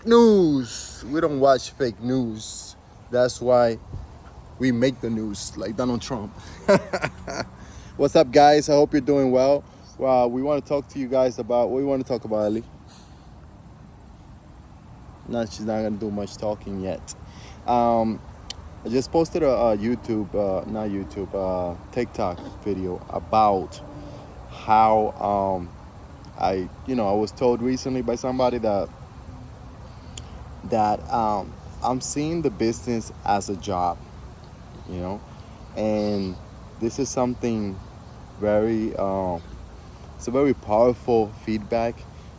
fake news. We don't watch fake news. That's why we make the news like Donald Trump. What's up, guys? I hope you're doing well. Well, we want to talk to you guys about what we want to talk about, Ellie. No, she's not gonna do much talking yet. Um, I just posted a YouTube, not YouTube, TikTok video about how I was told recently by somebody that I'm seeing the business as a job, you know, and this is something very, it's a very powerful feedback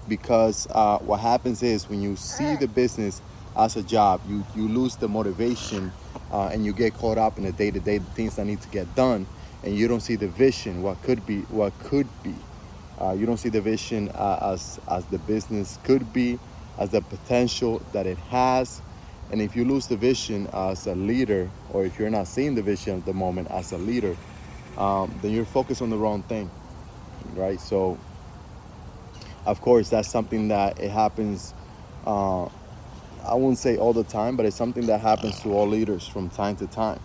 because what happens is when you see the business as a job, you lose the motivation and you get caught up in the day-to-day things that need to get done, and you don't see the vision, what could be. You don't see the vision as the business could be, as the potential that it has. And if you lose the vision as a leader, or if you're not seeing the vision at the moment as a leader, then you're focused on the wrong thing, right? So, of course, that's something that it happens. I won't say all the time, but it's something that happens to all leaders from time to time.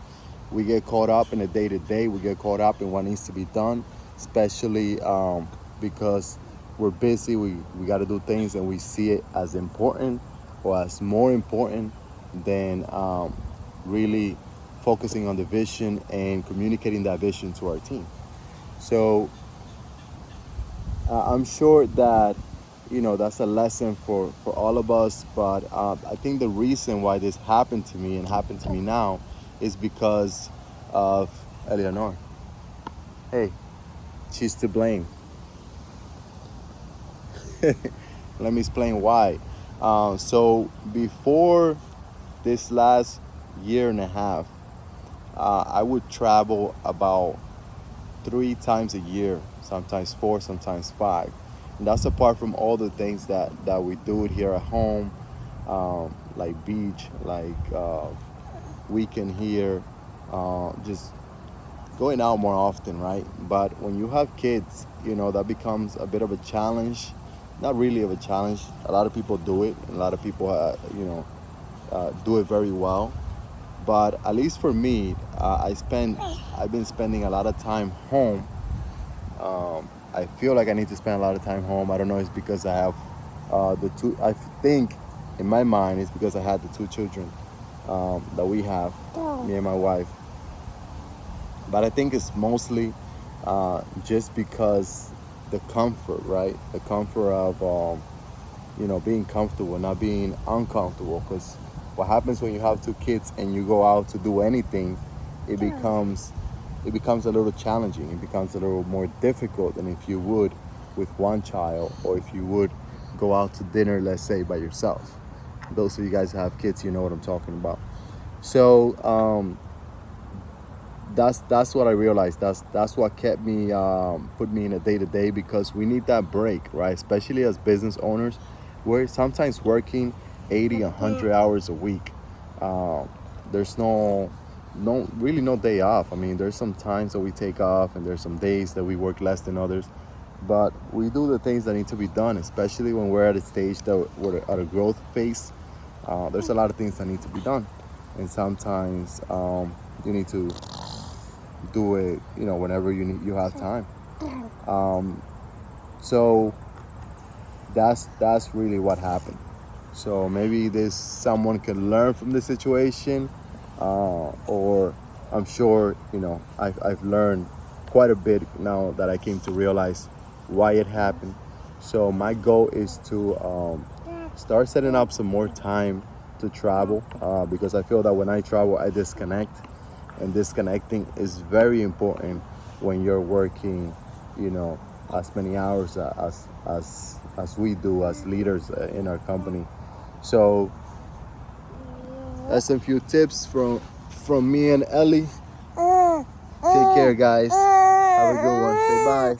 We get caught up in the day-to-day. We get caught up in what needs to be done, especially because we're busy. We got to do things, and we see it as important or as more important than really focusing on the vision and communicating that vision to our team. So I'm sure that that's a lesson for all of us. But I think the reason why this happened to me and happened to me now is because of Eleanor. Hey, she's to blame. Let me explain why. So before this last year and a half, I would travel about 3 times a year, sometimes 4, sometimes 5. And that's apart from all the things that we do here at home, like beach, like weekend here, just going out more often, right? But when you have kids, that becomes a bit of a challenge. Not really of a challenge. A lot of people do it, and a lot of people, do it very well. But at least for me, I've been spending a lot of time home. I feel like I need to spend a lot of time home. I don't know. It's because I have the two. I think in my mind it's because I had the 2 children that we have, me and my wife. But I think it's mostly just because the comfort, right? The comfort of being comfortable, not being uncomfortable. Because what happens when you have 2 kids and you go out to do anything, it becomes a little challenging. It becomes a little more difficult than if you would with 1 child, or if you would go out to dinner, let's say, by yourself. Those of you guys who have kids, you know what I'm talking about. So that's what I realized. That's what kept me put me in a day-to-day, because we need that break, right? Especially as business owners, we're sometimes working 80, 100 hours a week. There's really no day off. I mean, there's some times that we take off, and there's some days that we work less than others. But we do the things that need to be done, especially when we're at a stage that we're at a growth phase. There's a lot of things that need to be done, and sometimes you need to do it, whenever you have time. So that's really what happened. So maybe someone can learn from the situation, or I'm sure I've learned quite a bit now that I came to realize why it happened. So my goal is to start setting up some more time to travel, because I feel that when I travel, I disconnect, and disconnecting is very important when you're working, as many hours as we do as leaders in our company. So that's a few tips from me and Ellie. Take care, guys. Have a good one. Say bye.